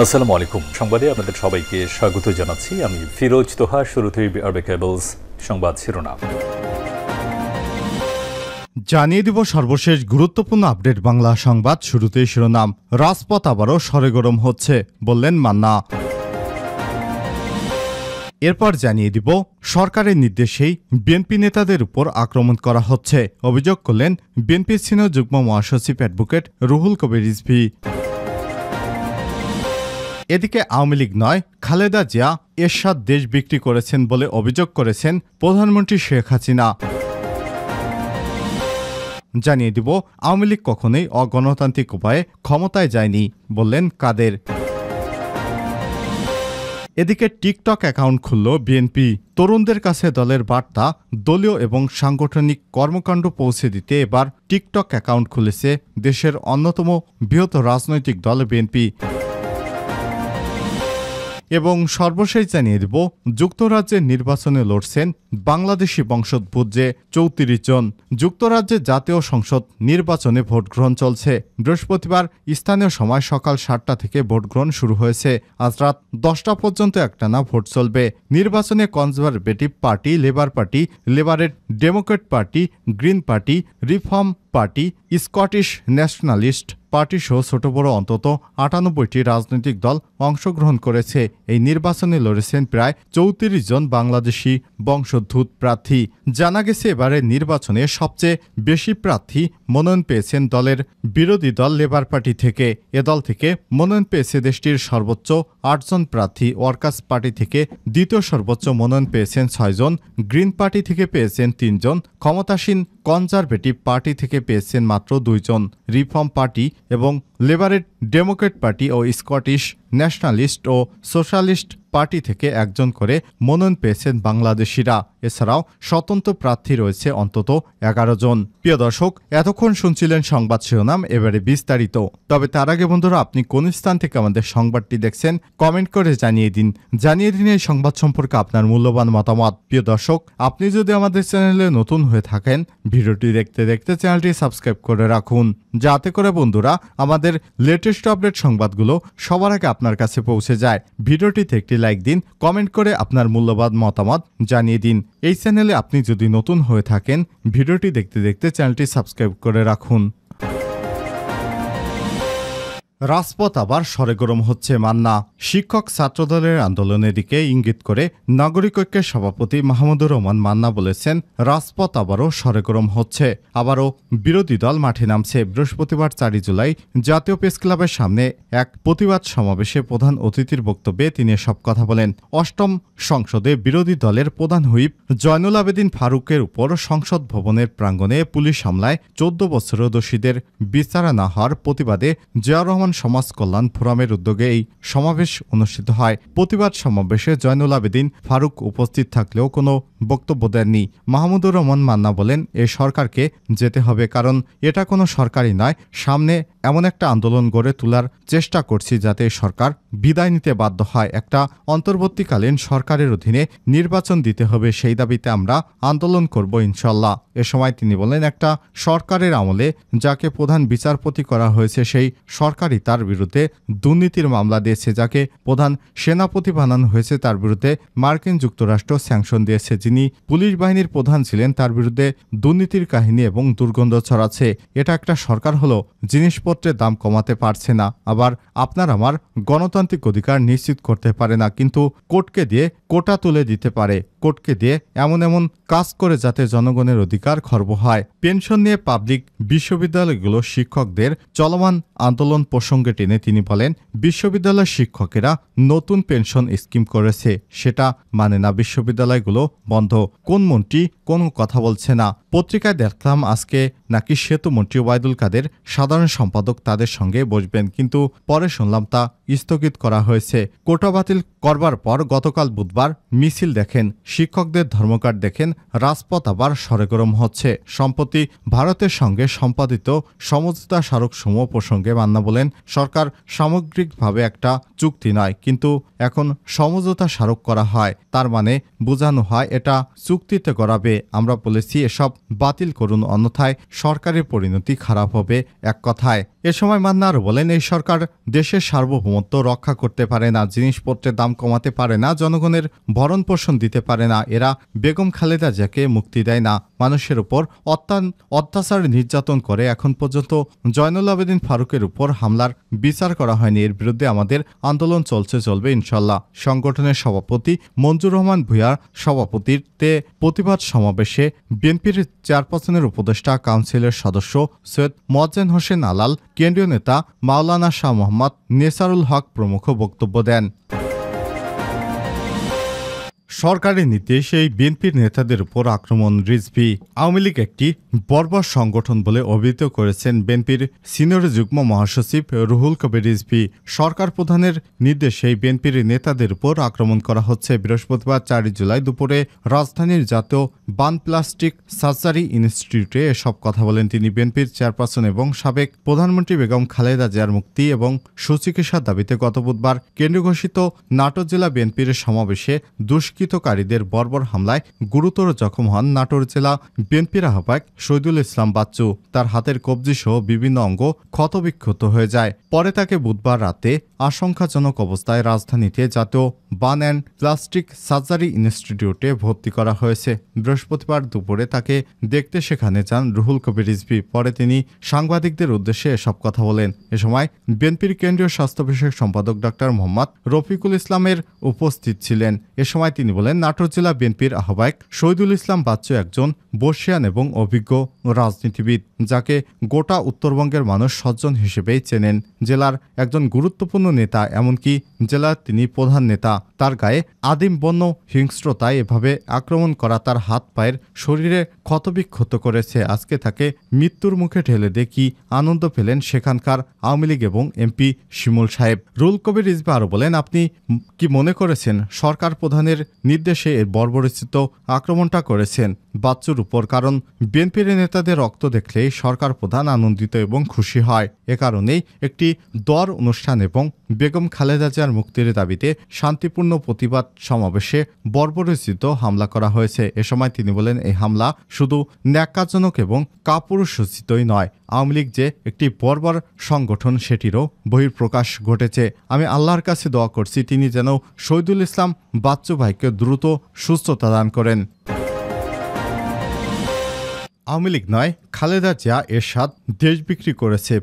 আসসালামু আলাইকুম। সংবাদে আপনাদের সবাইকে স্বাগত জানাচ্ছি। আমি ফিরোজ তোহা। শুরুতেই আরবে কেবলস সংবাদ শিরোনাম জানিয়ে দিব সর্বশেষ গুরুত্বপূর্ণ আপডেট বাংলা সংবাদ। শুরুতেই শিরোনাম, রাজপথ আবারও সরেগরম হচ্ছে, বললেন মান্না। এরপর জানিয়ে দিব সরকারের নির্দেশেই বিএনপি নেতাদের উপর আক্রমণ করা হচ্ছে, অভিযোগ করলেন বিএনপির সিনিয়র যুগ্ম মহাসচিব অ্যাডভোকেট রুহুল কবির রিজভী। এদিকে আওয়ামী লীগ নয়, খালেদা জিয়া এরশাদ দেশ বিক্রি করেছেন বলে অভিযোগ করেছেন প্রধানমন্ত্রী শেখ হাসিনা। জানিয়ে দিব আওয়ামী লীগ কখনোই অগণতান্ত্রিক উপায়ে ক্ষমতায় যায়নি, বললেন কাদের। এদিকে টিকটক অ্যাকাউন্ট খুলল বিএনপি। তরুণদের কাছে দলের বার্তা, দলীয় এবং সাংগঠনিক কর্মকাণ্ড পৌঁছে দিতে এবার টিকটক অ্যাকাউন্ট খুলেছে দেশের অন্যতম বৃহৎ রাজনৈতিক দল বিএনপি। এবং সর্বশেষ জানিয়ে দেব যুক্তরাজ্যের নির্বাচনে লড়ছেন বাংলাদেশি বংশোদ্ভূত যে 34 জন। যুক্তরাজ্যের জাতীয় সংসদ নির্বাচনে ভোট গ্রহণ চলছে। বৃহস্পতিবার স্থানীয় সময় সকাল 7টা থেকে ভোট গ্রহণ শুরু হয়েছে। আজ রাত 10টা পর্যন্ত একটানা ভোট চলবে। নির্বাচনে কনজারভেটিভ পার্টি, লেবার পার্টি, লেবারের Democrat Party, Green Party, Reform Party, Scottish Nationalist Party সহ ছোট বড় অন্তত 98টি রাজনৈতিক দল অংশগ্রহণ করেছে। এই নির্বাচনে লড়েছেন প্রায় 34 জন বাংলাদেশি বংশোদ্ভূত প্রার্থী। জানা গেছে এবারের নির্বাচনে সবচেয়ে বেশি প্রার্থী মনোনয়ন পেয়েছেন দলের বিরোধী দল লেবার পার্টি থেকে। এ দল থেকে মনোনয়ন পেয়েছে দেশটির সর্বোচ্চ 8 জন প্রার্থী। ওয়ার্কার্স পার্টি থেকে দ্বিতীয় সর্বোচ্চ মনোনয়ন পেয়েছেন 6 জন। গ্রিন পার্টি থেকে পেয়েছেন 3 জন। ক্ষমতাসীন কনজারভেটিভ পার্টি থেকে পেয়েছেন মাত্র 2 জন। রিফর্ম পার্টি এবং লেবারের ডেমোক্রেট পার্টি ও স্কটিশ ন্যাশনালিস্ট ও সোশ্যালিস্ট পার্টি থেকে 1 জন করে মনোনয়ন পেয়েছেন বাংলাদেশিরা। এছাড়াও স্বতন্ত্র প্রার্থী রয়েছে অন্তত 11 জন। প্রিয় দর্শক, এতক্ষণ শুনছিলেন সংবাদ শিরোনাম, এবারে বিস্তারিত। তবে তার আগে বন্ধুরা, আপনি কোন স্থান থেকে আমাদের সংবাদটি দেখছেন কমেন্ট করে জানিয়ে দিন এই সংবাদ সম্পর্কে আপনার মূল্যবান মতামত। প্রিয় দর্শক, আপনি যদি আমাদের চ্যানেলে নতুন হয়ে থাকেন, ভিডিওটি দেখতে দেখতে চ্যানেলটি সাবস্ক্রাইব করে রাখুন, যাতে করে বন্ধুরা আমাদের লেটেস্ট আপডেট সংবাদগুলো সবার আগে আপনার কাছে পৌঁছে যায়। ভিডিওটিতে একটি লাইক দিন, কমেন্ট করে আপনার মূল্যবান মতামত জানিয়ে দিন। এই চ্যানেলে আপনি যদি নতুন হয়ে থাকেন, ভিডিওটি দেখতে দেখতে চ্যানেলটি সাবস্ক্রাইব করে রাখুন। রাজপথ আবার সরেগরম হচ্ছে মান্না। শিক্ষক ছাত্রদলের আন্দোলনের দিকে ইঙ্গিত করে নাগরিক ঐক্যের সভাপতি মাহমুদুর রহমান মান্না বলেছেন, রাজপথ আবারও সরেগরম হচ্ছে, আবারও বিরোধী দল মাঠে নামছে। বৃহস্পতিবার 4 জুলাই জাতীয় প্রেস ক্লাবের সামনে এক প্রতিবাদ সমাবেশে প্রধান অতিথির বক্তব্যে তিনি এসব কথা বলেন। 8ম সংসদে বিরোধী দলের প্রধান হুইপ জয়নুল আবেদিন ফারুকের উপর সংসদ ভবনের প্রাঙ্গণে পুলিশ হামলায় 14 বছরের দোষীদের বিচার না হওয়ার প্রতিবাদে জিয়াউর রহমান সমাজ কল্যাণ ফোরামের উদ্যোগে এই সমাবেশ অনুষ্ঠিত হয়। প্রতিবাদ সমাবেশে জয়নুল আবেদিন ফারুক উপস্থিত থাকলেও কোনো বক্তব্য দেননি। মাহমুদুর রহমান মান্না বলেন, এ সরকারকে যেতে হবে, কারণ এটা কোনো সরকারই নয়। সামনে এমন একটা আন্দোলন গড়ে তোলার চেষ্টা করছি যাতে সরকার বিদায় নিতে বাধ্য হয়। একটা অন্তর্বর্তীকালীন সরকারের অধীনে নির্বাচন দিতে হবে, সেই দাবিতে আমরা আন্দোলন করব ইনশাল্লাহ। এ সময় তিনি বলেন, একটা সরকারের আমলে যাকে প্রধান বিচারপতি করা হয়েছে, সেই সরকারই তার বিরুদ্ধে দুর্নীতির মামলা দিয়েছে। যাকে প্রধান সেনাপতি বানানো হয়েছে, তার বিরুদ্ধে মার্কিন যুক্তরাষ্ট্র স্যাংশন দিয়েছে। যিনি পুলিশ বাহিনীর প্রধান ছিলেন, তার বিরুদ্ধে দুর্নীতির কাহিনী এবং দুর্গন্ধ ছড়াচ্ছে। এটা একটা সরকার হলো জিনিসপত্রের দাম কমাতে পারছে না, আবার আপনার আমার গণতান্ত্রিক অধিকার নিশ্চিত করতে পারে না, কিন্তু কোর্টকে দিয়ে কোটা তুলে দিতে পারে। কোর্টকে দিয়ে এমন এমন কাজ করে যাতে জনগণের অধিকার খর্ব হয়। পেনশন নিয়ে পাবলিক বিশ্ববিদ্যালয়গুলো শিক্ষকদের চলমান আন্দোলন প্রসঙ্গে টেনে তিনি বলেন, বিশ্ববিদ্যালয়ের শিক্ষকেরা নতুন পেনশন স্কিম করেছে, সেটা মানে না। বিশ্ববিদ্যালয়গুলো বন্ধ। কোন মন্ত্রী কোনো কথা বলছে না। পত্রিকায় দেখলাম আজকে নাকি সেতু মন্ত্রী ওবায়দুল কাদের সাধারণ সম্পাদক তাদের সঙ্গে বসবেন, কিন্তু পরে শুনলাম তা স্থগিত করা হয়েছে। কোটা বাতিল করবার পর গতকাল বুধবার মিছিল দেখেন, শিক্ষকদের ধর্মঘট দেখেন, রাজপথ আবার সরেগরম হচ্ছে। সম্প্রতি ভারতের সঙ্গে সম্পাদিত সমঝোতা স্মারকসমূহ প্রসঙ্গে মান্না বলেন, সরকার সামগ্রিকভাবে একটা চুক্তি নয়, কিন্তু এখন সমঝোতা স্মারক করা হয়, তার মানে বোঝানো হয় এটা চুক্তিতে করাবে। আমরা বলেছি এসব বাতিল করুন, অন্যথায় সরকারের পরিণতি খারাপ হবে। এক কথায় এ সময় মান্না আরও বলেন, এই সরকার দেশের সার্বভৌমত্ব রক্ষা করতে পারে না, জিনিসপত্রের দাম কমাতে পারে না, জনগণের ভরণ পোষণ দিতে পারে না। এরা বেগম খালেদা জিয়াকে মুক্তি দেয় না, মানুষের উপর অত্যাচার নির্যাতন করে। এখন পর্যন্ত জয়নুল আবেদিন ফারুকের উপর হামলার বিচার করা হয়নি। এর বিরুদ্ধে আমাদের আন্দোলন চলবে ইনশাল্লাহ। সংগঠনের সভাপতি মঞ্জুর রহমান ভূঁইয়ার সভাপতিত্বে প্রতিবাদ সমাবেশে বিএনপির চেয়ারপারসনের উপদেষ্টা কাউন্সিলের সদস্য সৈয়দ মোয়াজ্জেম হোসেন আলাল, কেন্দ্রীয় নেতা মাওলানা শাহ মোহাম্মদ নেসারুল হক প্রমুখ বক্তব্য দেন। সরকারি নির্দেশে বিএনপির নেতাদের উপর আক্রমণ রিজভী। আওয়ামী লীগ একটি বর্বর সংগঠন বলে অভিহিত করেছেন বিএনপির সিনিয়র যুগ্ম মহাসচিব রুহুল কবির রিজভী। সরকার প্রধানের নির্দেশে বিএনপির নেতাদের উপর আক্রমণ করা হচ্ছে। বৃহস্পতিবার 4 জুলাই দুপুরে রাজধানীর জাতীয় বান প্লাস্টিক সার্জারি ইনস্টিটিউটে এসব কথা বলেন তিনি। বিএনপির চেয়ারপারসন এবং সাবেক প্রধানমন্ত্রী বেগম খালেদা জিয়ার মুক্তি এবং সুচিকিৎসার দাবিতে গত বুধবার কেন্দ্রীয় ঘোষিত নাটোর জেলা বিএনপির সমাবেশে দুষ্কৃতকারীদের বর্বর হামলায় গুরুতর জখম হন নাটোর জেলা বিএনপির আহ্বায়ক শহীদুল ইসলাম বাচ্চু। তার হাতের কবজি সহ বিভিন্ন অঙ্গ ক্ষতবিক্ষত হয়ে যায়। পরে তাকে বুধবার রাতে আশঙ্কাজনক অবস্থায় রাজধানীতে জাতীয় বান অ্যান্ড প্লাস্টিক সার্জারি ইনস্টিটিউটে ভর্তি করা হয়েছে। বৃহস্পতিবার দুপুরে তাকে দেখতে সেখানে যান রুহুল কবির রিজভী। পরে তিনি সাংবাদিকদের উদ্দেশ্যে এসব কথা বলেন। এ সময় বিএনপির কেন্দ্রীয় স্বাস্থ্য বিষয়ক সম্পাদক ডক্টর মোহাম্মদ রফিকুল ইসলামের উপস্থিত ছিলেন। এ সময় তিনি বলেন, নাটোর জেলা বিএনপির আহ্বায়ক শহীদুল ইসলাম বাচ্চু একজন বর্ষিয়ান এবং অভিজ্ঞ রাজনীতিবিদ, যাকে গোটা উত্তরবঙ্গের মানুষ সজ্জন হিসেবেই চেনেন। জেলার একজন গুরুত্বপূর্ণ নেতা, এমনকি জেলার তিনি প্রধান নেতা। তার গায়ে আদিম বন্য হিংস্রতায় এভাবে আক্রমণ করা তার হাত পায়ের শরীরে ক্ষতবিক্ষত করেছে। আজকে তাকে মৃত্যুর মুখে ঠেলে দিয়ে কি আনন্দ পেলেন সেখানকার আওয়ামী লীগ এবং এমপি শিমুল সাহেব। রুহুল কবির রিজভী আরও বলেন, আপনি কি মনে করেছেন সরকার প্রধানের নির্দেশে এর বর্বরোচিত আক্রমণটা করেছেন বাচ্চুর উপর? কারণ বিএনপির নেতাদের রক্ত দেখলেই সরকার প্রধান আনন্দিত এবং খুশি হয়। এ কারণেই একটি দোয়ার অনুষ্ঠান এবং বেগম খালেদা জিয়ার মুক্তির দাবিতে শান্তিপূর্ণ প্রতিবাদ সমাবেশে বর্বরোচিত হামলা করা হয়েছে। এ সময় তিনি বলেন, এই হামলা শুধু ন্যাক্কারজনক এবং কাপুরুষোচিতই নয়, আওয়ামী লীগ যে একটি বর্বর সংগঠন সেটিরও বহিঃপ্রকাশ ঘটেছে। আমি আল্লাহর কাছে দোয়া করছি তিনি যেন শহীদুল ইসলাম বাচ্চু ভাইকে দ্রুত সুস্থতা দান করেন। আওয়ামী লীগ নয়, খালেদা জিয়া এরশাদ দেশ বিক্রি করেছে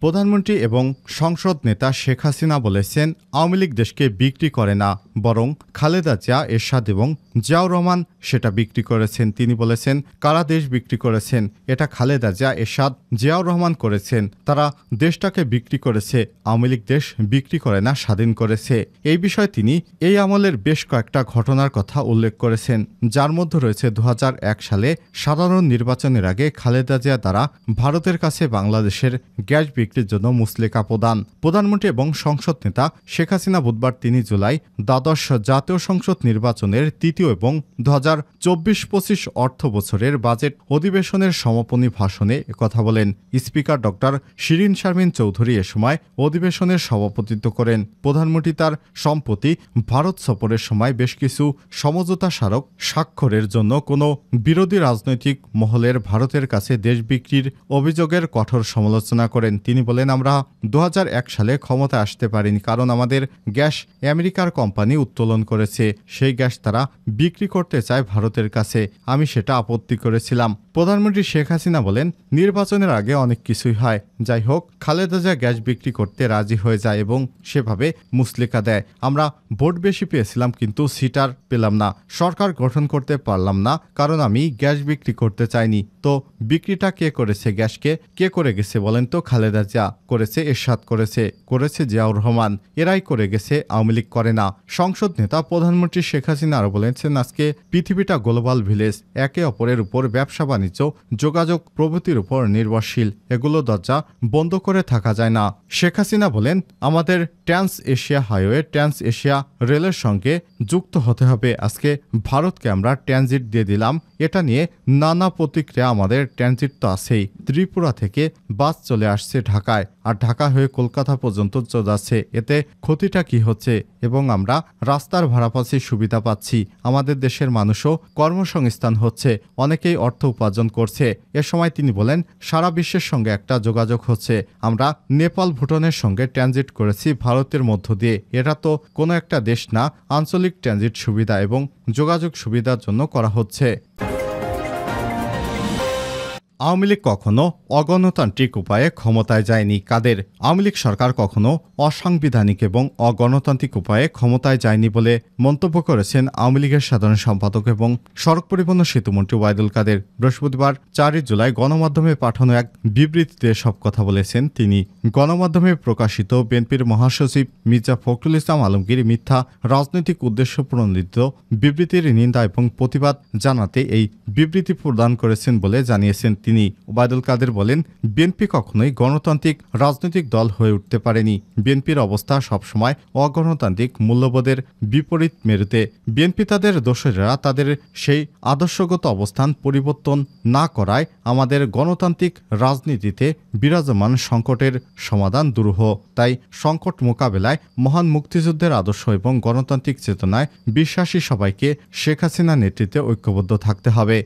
প্রধানমন্ত্রী এবং সংসদ নেতা শেখ হাসিনা বলেছেন, আওয়ামী লীগ দেশকে বিক্রি করে না, বরং খালেদা জিয়া এরশাদ এবং জিয়াউর রহমান সেটা বিক্রি করেছেন। তিনি বলেছেন, কারা দেশ বিক্রি করেছেন? এটা খালেদা জিয়া, এরশাদ, জিয়াউর রহমান করেছেন। তারা দেশটাকে বিক্রি করেছে। আওয়ামী লীগ দেশ বিক্রি করে না, স্বাধীন করেছে। এই বিষয়ে তিনি এই আমলের বেশ কয়েকটা ঘটনার কথা উল্লেখ করেছেন, যার মধ্যে রয়েছে 2001 সালে সাধারণ নির্বাচনের আগে খালেদা জিয়া দ্বারা ভারতের কাছে বাংলাদেশের গ্যাস বিক্রির জন্য মুচলেকা প্রদান। প্রধানমন্ত্রী এবং সংসদ নেতা শেখ হাসিনা বুধবার 3 জুলাই দ্বাদশ জাতীয় সংসদ নির্বাচনের তৃতীয় এবং 2024-25 অর্থ বছরের বাজেট অধিবেশনের সমাপনী ভাষণে একথা বলেন। স্পিকার ডক্টর শিরিন শারমিন চৌধুরী এ সময় অধিবেশনের সভাপতিত্ব করেন। প্রধানমন্ত্রী তার সম্প্রতি ভারত সফরের সময় বেশ কিছু সমঝোতা স্মারক স্বাক্ষরের জন্য কোনো বিরোধী রাজনৈতিক মহলের ভারতের কাছে দেশ বিক্রির অভিযোগের কঠোর সমালোচনা করেন। তিনি বলেন, আমরা 2001 সালে ক্ষমতায় আসতে পারিনি কারণ আমাদের গ্যাস আমেরিকার কোম্পানি উত্তোলন করেছে। সেই গ্যাস তারা বিক্রি করতে চায় ভারতের কাছে। আমি সেটা আপত্তি করেছিলাম। প্রধানমন্ত্রী শেখ হাসিনা বলেন, নির্বাচনের আগে অনেক কিছুই হয়। যাই হোক, খালেদা জিয়া গ্যাস বিক্রি করতে রাজি হয়ে যায় এবং সেভাবে মুচলেকা দেয়। আমরা ভোট বেশি পেয়েছিলাম কিন্তু সিট আর পেলাম না, সরকার গঠন করতে পারলাম না, কারণ আমি গ্যাস বিক্রি করতে চাইনি। তো বিক্রিটা কে করেছে? গ্যাসকে কে করে গেছে বলেন তো? খালেদা জিয়া করেছে, এরশাদ করেছে জিয়াউর রহমান, এরাই করে গেছে, আওয়ামী লীগ করে না। সংসদ নেতা প্রধানমন্ত্রী শেখ হাসিনা আরও বলেছেন, আজকে পৃথিবীটা গ্লোবাল ভিলেজ, একে অপরের উপর ব্যবসা বাণিজ্য, যোগাযোগ প্রভৃতির উপর নির্ভরশীল। এগুলো দরজা বন্ধ করে থাকা যায় না। শেখ হাসিনা বলেন, আমাদের trans Asia highway, trans Asia রেলের সঙ্গে যুক্ত হতে হবে। আজকে ভারতকে আমরা ট্রানজিট দিয়ে দিলাম। এটা নিয়ে নানা প্রতিক্রিয়া। আমাদের ট্রানজিট তো আছেই। ত্রিপুরা থেকে বাস চলে আসছে ঢাকায়, আর ঢাকা হয়ে কলকাতা পর্যন্ত যাচ্ছে। এতে ক্ষতিটা কি হচ্ছে? এবং আমরা রাস্তার ভাড়া পাচ্ছি, সুবিধা পাচ্ছি, আমাদের দেশের মানুষও কর্মসংস্থান হচ্ছে, অনেকেই অর্থ উপার্জন করছে। এ সময় তিনি বলেন, সারা বিশ্বের সঙ্গে একটা যোগাযোগ হচ্ছে। আমরা নেপাল, ভুটানের সঙ্গে ট্রানজিট করেছি ভারতের মধ্য দিয়ে। এটা তো কোনো একটা দেশ না, আঞ্চলিক ট্রানজিট সুবিধা এবং যোগাযোগ সুবিধার জন্য করা হচ্ছে। আওয়ামী লীগ কখনো অগণতান্ত্রিক উপায়ে ক্ষমতায় যায়নি। কাদের? আওয়ামী লীগ সরকার কখনো অসাংবিধানিক এবং অগণতান্ত্রিক উপায়ে ক্ষমতায় যায়নি বলে মন্তব্য করেছেন আওয়ামী লীগের সাধারণ সম্পাদক এবং সড়ক পরিবহন ও সেতুমন্ত্রী ওবায়দুল কাদের। বৃহস্পতিবার 4 জুলাই গণমাধ্যমে পাঠানো এক বিবৃতিতে সব কথা বলেছেন তিনি। গণমাধ্যমে প্রকাশিত বিএনপির মহাসচিব মির্জা ফখরুল ইসলাম আলমগীর মিথ্যা রাজনৈতিক উদ্দেশ্য প্রণোদিত বিবৃতির নিন্দা এবং প্রতিবাদ জানাতে এই বিবৃতি প্রদান করেছেন বলে জানিয়েছেন তিনি। ওবায়দুল কাদের বলেন, বিএনপি কখনোই গণতান্ত্রিক রাজনৈতিক দল হয়ে উঠতে পারেনি। বিএনপির অবস্থা সবসময় অগণতান্ত্রিক মূল্যবোধের বিপরীত মেরুতে। বিএনপি তাদের দোসরেরা তাদের সেই আদর্শগত অবস্থান পরিবর্তন না করায় আমাদের গণতান্ত্রিক রাজনীতিতে বিরাজমান সংকটের সমাধান দুরূহ। তাই সংকট মোকাবেলায় মহান মুক্তিযুদ্ধের আদর্শ এবং গণতান্ত্রিক চেতনায় বিশ্বাসী সবাইকে শেখ হাসিনার নেতৃত্বে ঐক্যবদ্ধ থাকতে হবে।